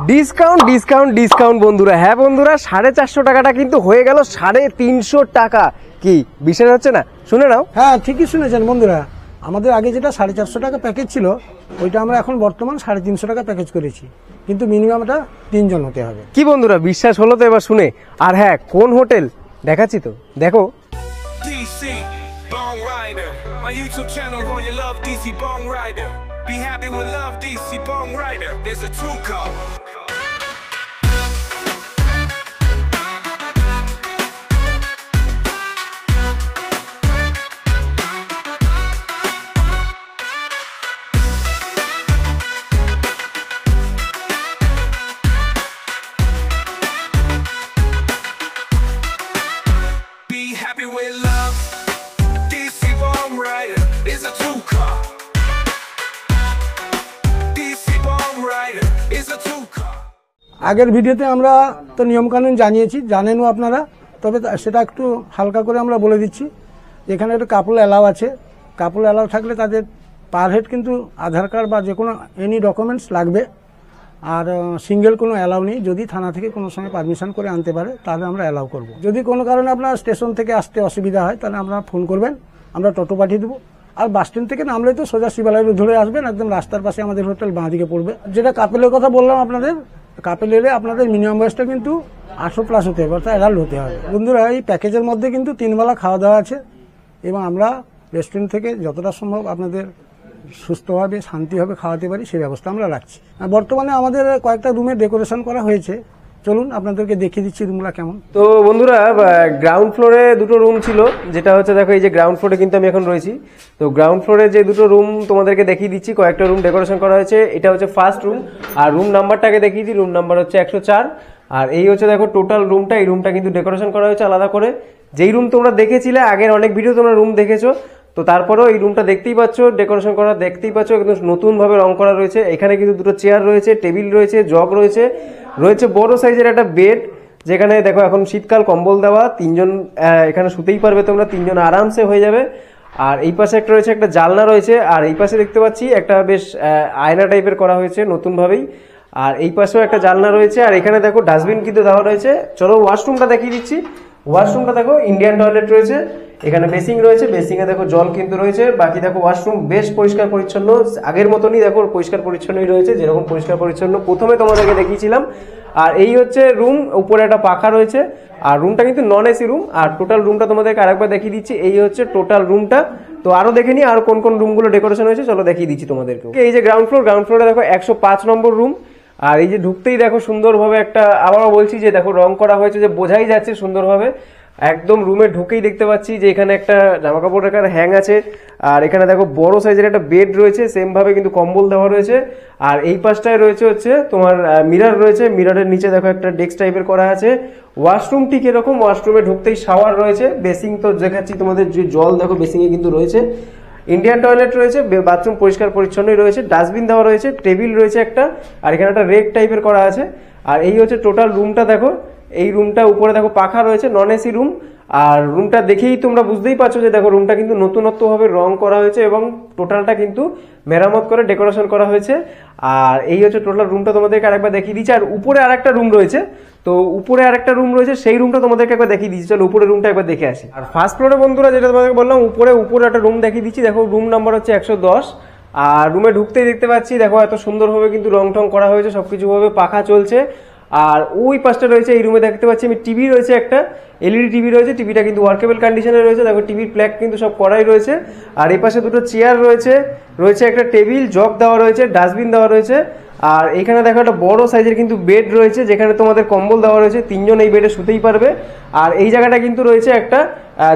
Discount discount discount বন্ধুরা। হ্যাঁ বন্ধুরা, 450 টাকাটা কিন্তু হয়ে গেল 350 টাকা। কি বিশ্বাস হচ্ছে না? শুনে নাও। হ্যাঁ ঠিকই শুনেছেন বন্ধুরা, আমাদের আগে যেটা 450 টাকা প্যাকেজ ছিল ওইটা আমরা এখন বর্তমান 350 টাকা প্যাকেজ করেছি, কিন্তু মিনিমামটা 3 জন হতে হবে। কি বন্ধুরা, বিশ্বাস হলো তো এবার শুনে? আর হ্যাঁ, কোন হোটেল দেখাচ্ছি তো, দেখো। DC Bone Rider, my YouTube channel on your love DC Bone Rider. Be happy with love DC Bone Rider. There's a true call. Be happy with love DC Bone Rider. There's a true call. DC Bone Rider is a true call. আগের ভিডিওতে আমরা তো নিয়মকানুন জানিয়েছি, জানেনও আপনারা, তবে সেটা একটু হালকা করে আমরা বলে দিচ্ছি। এখানে একটা কাপল অ্যালাউ আছে। কাপল অ্যালাউ থাকলে তাদের পার হেড কিন্তু আধার কার্ড বা যে কোনো এনি ডকুমেন্টস লাগবে। আর সিঙ্গেল কোনো অ্যালাউ নেই। যদি থানা থেকে কোনো সময় পারমিশন করে আনতে পারে তাহলে আমরা অ্যালাউ করব। যদি কোনো কারণে আপনার স্টেশন থেকে আসতে অসুবিধা হয় তাহলে আপনারা ফোন করবেন, আমরা টোটো পাঠিয়ে দেবো। আর বাস স্ট্যান্ড থেকে নামলে তো সোজা শিবালয় ধরে আসবেন, একদম রাস্তার পাশে আমাদের হোটেল, বাঁ দিকে পড়বে। যেটা কাপেলের কথা বললাম আপনাদের, কাপেল এলে আপনাদের মিনিমাম বয়সটা কিন্তু 18+ হতে হবে, অর্থাৎ অ্যাডাল্ট হতে হবে। বন্ধুরা, এই প্যাকেজের মধ্যে কিন্তু 3 বেলা খাওয়া দাওয়া আছে এবং আমরা রেস্টুরেন্ট থেকে যতটা সম্ভব আপনাদের সুস্থভাবে শান্তিভাবে খাওয়াতে পারি সেই ব্যবস্থা আমরা রাখছি। আর বর্তমানে আমাদের কয়েকটা রুমে ডেকোরেশন করা হয়েছে, চলুন আপনাদেরকে দেখিয়ে দিচ্ছি রুমগুলো কেমন। তো বন্ধুরা, গ্রাউন্ড ফ্লোরে দুটো রুম ছিল, যেটা হচ্ছে দেখো এই যে গ্রাউন্ড ফ্লোরে কিন্তু আমি এখন রয়েছি। তো গ্রাউন্ড ফ্লোরে যে দুটো রুম তোমাদেরকে দেখিয়ে দিচ্ছি, কয়েকটা রুম ডেকোরেশন করা হয়েছে। এটা হচ্ছে ফার্স্ট রুম, আর রুম নাম্বারটাকে দেখিয়ে দিই, রুম নাম্বার হচ্ছে 104। আর এই হচ্ছে দেখো টোটাল রুমটা, এই রুমটা কিন্তু ডেকোরেশন করা হয়েছে আলাদা করে। যেই রুম তোমরা দেখেছিলে আগের অনেক ভিডিও তোমরা রুম দেখেছো, তো তারপরেও এই রুমটা দেখতেই পাচ্ছ, ডেকোরেশন করা দেখতেই পাচ্ছ, একদম নতুন ভাবে রং করা রয়েছে। এখানে কিন্তু দুটো চেয়ার রয়েছে, টেবিল রয়েছে, জগ রয়েছে, রয়েছে বড় সাইজের একটা বেড, যেখানে দেখো এখন শীতকাল, কম্বল দেওয়া, 3 জন এখানে শুতেই পারবে তোমরা, 3 জন আরামসে হয়ে যাবে। আর এই পাশে একটা রয়েছে, একটা জানলা রয়েছে। আর এই পাশে দেখতে পাচ্ছি একটা বেশ আয়না টাইপের করা হয়েছে নতুন ভাবেই। আর এই পাশেও একটা জানলা রয়েছে। আর এখানে দেখো ডাস্টবিন কিন্তু দেওয়া রয়েছে। চলো ওয়াশরুমটা দেখিয়ে দিচ্ছি। ওয়াশরুমটা দেখো ইন্ডিয়ান টয়লেট রয়েছে, এখানে বেসিং রয়েছে, বেসিংয়ে দেখো জল কিন্তু রয়েছে। বাকি দেখো ওয়াশরুম বেশ পরিষ্কার পরিচ্ছন্ন, আগের মতনই দেখো পরিষ্কার পরিচ্ছন্নই রয়েছে, যেরকম পরিষ্কার পরিচ্ছন্ন প্রথমে তোমাদেরকে দেখিয়েছিলাম। আর এই হচ্ছে রুম, উপরে একটা পাখা রয়েছে। আর রুমটা কিন্তু নন এসি রুম। আর টোটাল রুমটা তোমাদেরকে আরেকবার দেখিয়ে দিচ্ছি। এই হচ্ছে টোটাল রুমটা। তো আরো দেখে নি আর কোন কোন রুমগুলো ডেকোরেশন হয়েছে, চলো দেখিয়ে দিচ্ছি তোমাদেরকে। এই যে গ্রাউন্ড ফ্লোরে দেখো 105 নম্বর রুম। আর এই যে ঢুকতেই দেখো সুন্দরভাবে একটা, আবারও বলছি যে দেখো রং করা হয়েছে, যে বোঝাই যাচ্ছে সুন্দরভাবে। একদম রুমে ঢুকেই দেখতে পাচ্ছি যে এখানে একটা জামা কাপড় রাখার হ্যাং আছে। আর এখানে দেখো বড় সাইজের একটা বেড রয়েছে, সেম ভাবে কিন্তু কম্বল দেওয়া রয়েছে। আর এই পাশটায় রয়েছে হচ্ছে তোমার মিরর রয়েছে, মিররের নিচে দেখো একটা ডেস্ক টাইপের করা আছে। ওয়াশরুম ঠিক এরকম, ওয়াশরুমে ঢুকতেই শাওয়ার রয়েছে, বেসিং তো দেখাচ্ছি তোমাদের, যে জল দেখো বেসিংয়ে কিন্তু রয়েছে। ইন্ডিয়ান টয়লেট রয়েছে, বাথরুম পরিষ্কার পরিচ্ছন্নই রয়েছে, ডাস্টবিন দেওয়া রয়েছে, টেবিল রয়েছে একটা। আর এখানে একটা রেক টাইপের করা আছে। আর এই হচ্ছে টোটাল রুমটা দেখো। এই রুমটা উপরে দেখো পাখা রয়েছে, নন এসি রুম। আর রুমটা দেখেই তোমরা বুঝতেই পারছো যে দেখো রুমটা কিন্তু নতুনত্ব ভাবে রং করা হয়েছে এবং টোটালটা কিন্তু মেরামত করে ডেকোরেশন করা হয়েছে। আর এই হচ্ছে টোটাল রুমটা, তোমাদেরকে আরেকবার দেখিয়ে দিচ্ছি। আর উপরে আরেকটা রুম রয়েছে, তো উপরে আরেকটা রুম রয়েছে, সেই রুমটা তোমাদেরকে একবার দেখিয়ে দিচ্ছি। চলো উপরে রুমটা একবার দেখে আসি। আর ফার্স্ট ফ্লোরে বন্ধুরা যেটা তোমাদেরকে বললাম, উপরে একটা রুম দেখিয়ে দিচ্ছি। দেখো রুম নাম্বার হচ্ছে 110। আর রুমে ঢুকতেই দেখতে পাচ্ছি দেখো এত সুন্দরভাবে কিন্তু রং টং করা হয়েছে, সবকিছু ভাবে পাখা চলছে। আর ওই পাশটা রয়েছে, এই রুমে দেখতে পাচ্ছি আমি টিভি রয়েছে, একটা এলইডি টিভি রয়েছে, টিভিটা কিন্তু ওয়ার্কেবল কন্ডিশনে রয়েছে, দেখো টিভির প্ল্যাগ কিন্তু সব করাই রয়েছে। আর এই পাশে দুটো চেয়ার রয়েছে, রয়েছে একটা টেবিল, জগ দেওয়া রয়েছে, ডাস্টবিন দেওয়া রয়েছে। আর এখানে দেখো একটা বড় সাইজের কিন্তু বেড রয়েছে, যেখানে তোমাদের কম্বল দেওয়া রয়েছে, 3 জন এই বেডে শুতেই পারবে। আর এই জায়গাটা কিন্তু রয়েছে একটা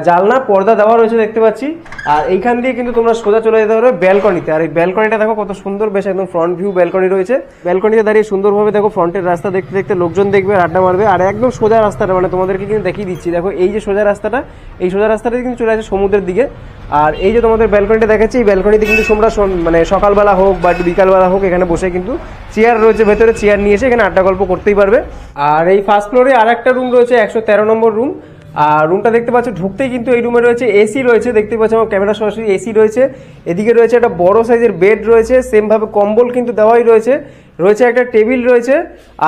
জানলা, পর্দা দেওয়া রয়েছে দেখতে পাচ্ছি। আর এইখান দিয়ে কিন্তু তোমরা সোজা চলে যেতে পারবে ব্যালকনিতে। আর এই ব্যালকনিটা দেখো কত সুন্দর, বেশ একদম ফ্রন্ট ভিউ ব্যালকনি রয়েছে। ব্যালকনিতে দাঁড়িয়ে সুন্দরভাবে দেখো ফ্রন্টের রাস্তা দেখতে দেখতে লোকজন দেখবে, আড্ডা মারবে। আর একদম সোজা রাস্তাটা, মানে তোমাদেরকে কিন্তু দেখিয়ে দিচ্ছি, দেখো এই যে সোজা রাস্তাটা, এই সোজা রাস্তাটা কিন্তু চলে আসে সমুদ্রের দিকে। আর এই যে তোমাদের ব্যালকনিটা দেখাচ্ছি, এই ব্যালকনিতে কিন্তু তোমরা মানে সকালবেলা হোক বা বিকালবেলা হোক এখানে বসে কিন্তু চেয়ার রয়েছে ভেতরে, চেয়ার নিয়ে এসে এখানে আড্ডা গল্প করতেই পারবে। আর এই ফার্স্ট ফ্লোরে আর একটা রুম রয়েছে, 113 নম্বর রুম। আর রুমটা দেখতে পাচ্ছ ঢুকতেই কিন্তু এই রুমে রয়েছে এসি রয়েছে, দেখতে পাচ্ছ আমার ক্যামেরা সরাসরি এসি রয়েছে। এদিকে রয়েছে একটা বড় সাইজের বেড রয়েছে, সেম ভাবে কম্বল কিন্তু দেওয়াই রয়েছে। রয়েছে একটা টেবিল রয়েছে,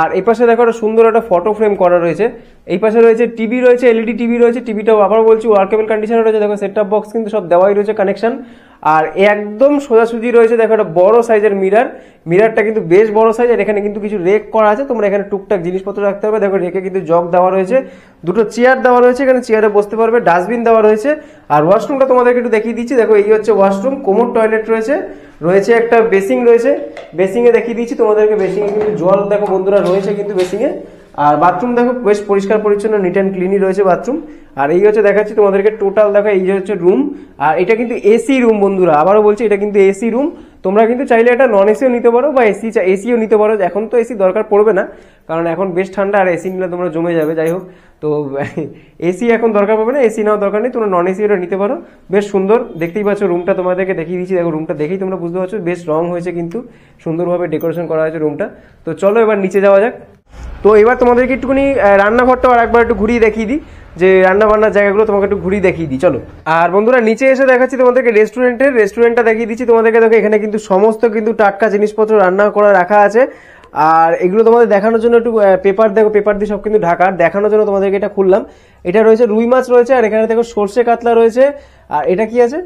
আর এই পাশে দেখো একটা সুন্দর একটা ফটো ফ্রেম করা রয়েছে। এই পাশে রয়েছে টিভি রয়েছে, এলইডি টিভি রয়েছে, টিভিটাও আবার বলছি ওয়ার্কেবল কন্ডিশনে রয়েছে। দেখো সেট টপ বক্স কিন্তু সব দেওয়াই রয়েছে কানেকশন, আর একদম সোজাসুজি রয়েছে দেখো একটা বড় সাইজের মিরার। মিরারটা কিন্তু বেশ বড় সাইজ, আর এখানে কিন্তু কিছু রেক করা আছে, তোমরা এখানে টুকটাক জিনিসপত্র রাখতে পারবে। দেখো রেকে কিন্তু জগ দেওয়া রয়েছে, দুটো চেয়ার দেওয়া রয়েছে, এখানে চেয়ারে বসতে পারবে, ডাস্টবিন দেওয়া রয়েছে। আর ওয়াশরুমটা তোমাদেরকে একটু দেখিয়ে দিচ্ছি। দেখো এই হচ্ছে ওয়াশরুম, কোমোড টয়লেট রয়েছে, রয়েছে একটা বেসিং রয়েছে, বেসিংয়ে দেখিয়ে দিচ্ছি তোমাদেরকে। বেসিংয়ে কিন্তু জল দেখো বন্ধুরা রয়েছে কিন্তু বেসিংয়ে। আর বাথরুম দেখো বেশ পরিষ্কার পরিচ্ছন্ন, নিট অ্যান্ড ক্লিনই রয়েছে বাথরুম। আর এই হচ্ছে দেখাচ্ছি তোমাদেরকে টোটাল, দেখো এই যে হচ্ছে রুম। আর এটা কিন্তু এসি রুম বন্ধুরা, আবারও বলছি এটা কিন্তু এসি রুম। তোমরা কিন্তু চাইলে এটা নন এসিও নিতে পারো বা এসিও নিতে পারো। এখন তো এসি দরকার পড়বে না, কারণ এখন বেশ ঠান্ডা, আর এসি নিলে তোমরা জমে যাবে। যাই হোক, তো এসি এখন দরকার পড়বে না, এসি নেওয়ার দরকার নেই, তোমরা নন এসি এটা নিতে পারো। বেশ সুন্দর, দেখতেই পাচ্ছ রুমটা তোমাদেরকে দেখিয়ে দিচ্ছি। দেখো রুমটা দেখেই তোমরা বুঝতে পারছো বেশ রং হয়েছে, কিন্তু সুন্দরভাবে ডেকোরেশন করা হয়েছে রুমটা। তো চলো এবার নিচে যাওয়া যাক। তো এবার তোমাদেরকে একটুখানি রান্নাঘরটা আর একবার একটু ঘুরিয়ে দেখিয়ে দিই, যে রান্না বান্নার জায়গাগুলো তোমাকে একটু ঘুরিয়ে দেখিয়ে দিই চলো। আর বন্ধুরা নিচে এসে দেখাচ্ছি তোমাদেরকে রেস্টুরেন্টটা দেখিয়ে দিচ্ছি তোমাদেরকে। দেখো এখানে কিন্তু সমস্ত কিন্তু টাটকা জিনিসপত্র রান্না করা রাখা আছে। আর এগুলো তোমাদের দেখানোর জন্য একটু পেপার, দেখো পেপার দিয়ে সব কিন্তু ঢাকা, দেখানোর জন্য তোমাদেরকে এটা খুললাম। এটা রয়েছে রুই মাছ রয়েছে, আর এখানে দেখো সর্ষে কাতলা রয়েছে। আর এটা কি আছে,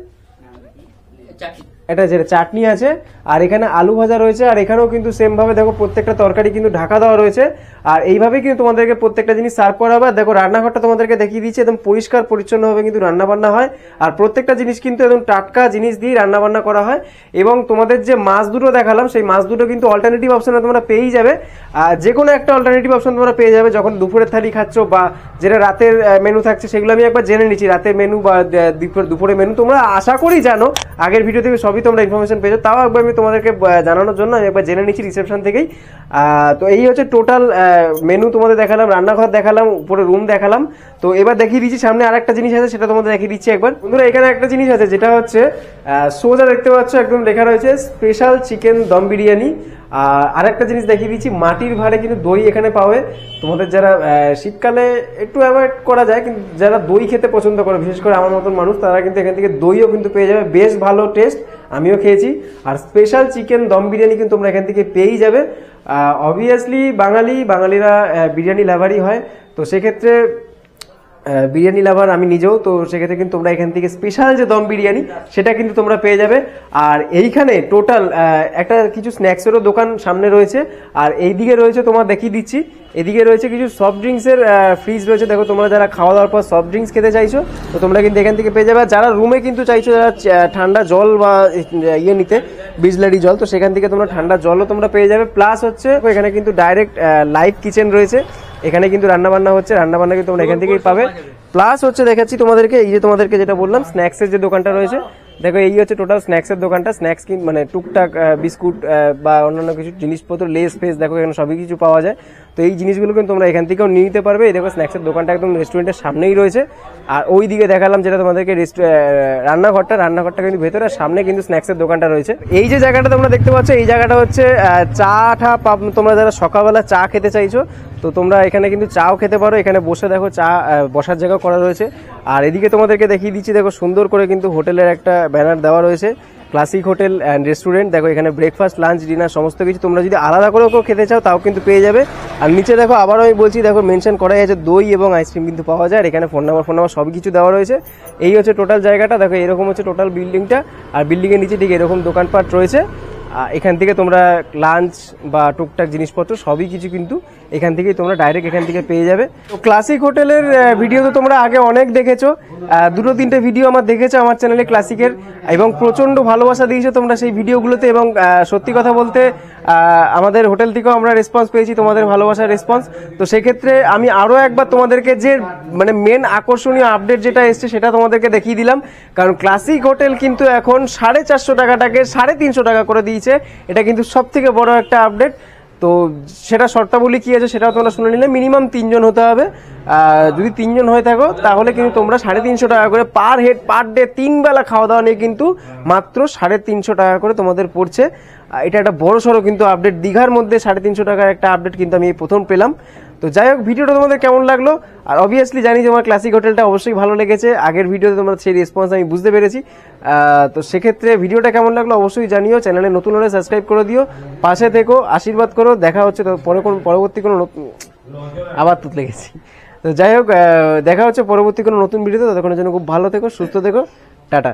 এটা যেটা চাটনি আছে, আর এখানে আলু ভাজা রয়েছে। আর এখানেও কিন্তু সেম ভাবে দেখো প্রত্যেকটা তরকারি কিন্তু ঢাকা দেওয়া রয়েছে। আর এইভাবে কিন্তু তোমাদেরকে প্রত্যেকটা জিনিস সার্ভ করা হবে। দেখো রান্নাঘরটা তোমাদেরকে দেখিয়ে দিচ্ছি, একদম পরিষ্কার পরিচ্ছন্ন ভাবে কিন্তু রান্না বান্না হয়। আর প্রত্যেকটা জিনিস কিন্তু একদম টাটকা জিনিস দিয়ে রান্না বান্না করা হয়। এবং তোমাদের যে মাছ দুটো দেখালাম, সেই মাছ দুটো কিন্তু অল্টারনেটিভ অপশনে তোমরা পেয়েই যাবে। যে কোনো একটা অল্টারনেটিভ অপশন তোমরা পেয়ে যাবে যখন দুপুরের থালি খাচ্ছ, বা যেটা রাতের মেনু থাকছে, সেগুলো আমি একবার জেনে নিচ্ছি। রাতের মেনু বা দুপুরের মেনু তোমরা আশা করি জানো, আগের ভিডিও থেকে সবই তোমরা ইনফরমেশন পেয়েছো, তাও একবার আমি তোমাদেরকে জানানোর জন্য আমি একবার জেনে নিচ্ছি রিসেপশন থেকেই। তো এই হচ্ছে টোটাল মেনু তোমাদের দেখালাম, রান্নাঘর দেখালাম, উপরে রুম দেখালাম। তো এবার দেখিয়ে দিচ্ছি সামনে আরেকটা জিনিস আছে, সেটা তোমাদের দেখিয়ে দিচ্ছি একবার। বন্ধুরা এখানে একটা জিনিস আছে, যেটা হচ্ছে সোজা দেখতে পাচ্ছ একদম লেখা রয়েছে স্পেশাল চিকেন দম বিরিয়ানি। আর একটা জিনিস দেখিয়ে দিচ্ছি, মাটির ভাঁড়ে কিন্তু দই এখানে পাবে। তোমাদের যারা শীতকালে একটু অ্যাভয়েড করা যায়, কিন্তু যারা দই খেতে পছন্দ করে, বিশেষ করে আমার মতন মানুষ, তারা কিন্তু এখান থেকে দইও কিন্তু পেয়ে যাবে, বেশ ভালো টেস্ট, আমিও খেয়েছি। আর স্পেশাল চিকেন দম বিরিয়ানি কিন্তু তোমরা এখান থেকে পেয়েই যাবে। অবভিয়াসলি বাঙালিরা বিরিয়ানি লাভারই হয়, তো সেক্ষেত্রে বিরিয়ানি লাভার আমি নিজেও, তো সেক্ষেত্রে কিন্তু তোমরা এখান থেকে স্পেশাল যে দম বিরিয়ানি সেটা কিন্তু তোমরা পেয়ে যাবে। আর এইখানে টোটাল একটা কিছু স্ন্যাক্সেরও দোকান সামনে রয়েছে। আর এইদিকে রয়েছে, তোমার দেখিয়ে দিচ্ছি, এদিকে রয়েছে কিছু সফট ড্রিঙ্কসের ফ্রিজ রয়েছে। দেখো তোমরা যারা খাওয়া দাওয়ার পর সফট ড্রিঙ্কস খেতে চাইছো, তো তোমরা কিন্তু এখান থেকে পেয়ে যাবে। যারা রুমে কিন্তু চাইছো, যারা ঠান্ডা জল বা নিতে, বিসলারি জল, তো সেখান থেকে তোমরা ঠান্ডা জলও তোমরা পেয়ে যাবে। প্লাস হচ্ছে এখানে কিন্তু ডাইরেক্ট লাইভ কিচেন রয়েছে, এখানে কিন্তু রান্নাবান্না হচ্ছে, রান্নাবান্না কিন্তু তোমরা এখান থেকেই পাবে। প্লাস হচ্ছে দেখাচ্ছি তোমাদেরকে, এই যে তোমাদেরকে যেটা বললাম স্ন্যাক্সের যে দোকানটা রয়েছে, দেখো এই হচ্ছে টোটাল স্ন্যাক্সের দোকানটা। স্ন্যাক্স মানে টুকটাক বিস্কুট বা অন্যান্য কিছু জিনিসপত্র, লেস ফেস, দেখো এখানে সবই কিছু পাওয়া যায়। তো এই জিনিসগুলো কিন্তু তোমরা এখান থেকেও নিয়ে নিতে পারবে। এই দেখো স্ন্যাক্সের দোকানটা একদম রেস্টুরেন্টের সামনেই রয়েছে। আর ওই দিকে দেখালাম যেটা তোমাদেরকে রান্নাঘরটা কিন্তু ভেতরে, সামনে কিন্তু স্ন্যাক্সের দোকানটা রয়েছে। এই যে জায়গাটা তোমরা দেখতে পাচ্ছ, এই জায়গাটা হচ্ছে তোমরা যারা সকালবেলা চা খেতে চাইছো, তো তোমরা এখানে কিন্তু চাও খেতে পারো। এখানে বসে দেখো চা বসার জায়গা করা রয়েছে। আর এদিকে তোমাদেরকে দেখিয়ে দিচ্ছি, দেখো সুন্দর করে কিন্তু হোটেলের একটা ব্যানার দেওয়া রয়েছে, ক্লাসিক হোটেল অ্যান্ড রেস্টুরেন্ট। দেখো এখানে ব্রেকফাস্ট, লাঞ্চ, ডিনার সমস্ত কিছু তোমরা যদি আলাদা করেও খেতে চাও তাও কিন্তু পেয়ে যাবে। আর নিচে দেখো আবারও আমি বলছি, দেখো মেনশন করাই আছে দই এবং আইসক্রিম কিন্তু পাওয়া যায়। আর এখানে ফোন নাম্বার সবই কিছু দেওয়া রয়েছে। এই হচ্ছে টোটাল জায়গাটা, দেখো এরকম হচ্ছে টোটাল বিল্ডিংটা। আর বিল্ডিংয়ের নিচে ঠিক এরকম দোকানপাট রয়েছে। এখান থেকে তোমরা লাঞ্চ বা টুকটাক জিনিসপত্র সবই কিছু কিন্তু এখান থেকেই তোমরা ডাইরেক্ট এখান থেকে পেয়ে যাবে। তো ক্লাসিক হোটেলের ভিডিও তো তোমরা আগে অনেক দেখেছো, 2-3টে ভিডিও আমার দেখেছো আমার চ্যানেলে ক্লাসিকের, এবং প্রচন্ড ভালোবাসা দিয়েছো তোমরা সেই ভিডিওগুলোতে। এবং সত্যি কথা বলতে আমাদের হোটেল থেকেও আমরা রেসপন্স পেয়েছি, তোমাদের ভালোবাসার রেসপন্স। তো সেক্ষেত্রে আমি আরও একবার তোমাদেরকে যে মানে মেন আকর্ষণীয় আপডেট যেটা এসছে সেটা তোমাদেরকে দেখিয়ে দিলাম। কারণ ক্লাসিক হোটেল কিন্তু এখন 450 টাকাটাকে 350 টাকা করে দিয়েছে, এটা কিন্তু সব থেকে বড় একটা আপডেট। তো সেটা শর্তাবলী কি আছে সেটাও তোমরা শুনে নিলে। মিনিমাম 3 জন হতে হবে, যদি 3 জন হয়ে থাকো তাহলে কিন্তু তোমরা 350 টাকা করে পার হেড পার ডে 3 বেলা খাওয়া দাওয়া নিয়ে কিন্তু মাত্র 350 টাকা করে তোমাদের পড়ছে। এটা একটা বড় সড়ো কিন্তু আপডেট, দীঘার মধ্যে 350 টাকার একটা আপডেট কিন্তু আমি এই প্রথম পেলাম। তো যাই হোক, ভিডিওটা তোমাদের কেমন লাগলো, আর অবভিয়াসলি জানি যে আমার ক্লাসিক হোটেলটা অবশ্যই ভালো লেগেছে, আগের ভিডিওতে তোমরা সেই রেসপন্স আমি বুঝতে পেরেছি। তো সেক্ষেত্রে ভিডিওটা কেমন লাগলো অবশ্যই জানিও, চ্যানেলে নতুন হলে সাবস্ক্রাইব করে দিও, পাশে থেকো, আশীর্বাদ করো। দেখা হচ্ছে তো পরবর্তী কোনো আবার তুত লেগেছি। তো যাই হোক, দেখা হচ্ছে পরবর্তী কোনো নতুন ভিডিওতে, ততক্ষণের জন্য খুব ভালো থেকো, সুস্থ থেকো, টাটা।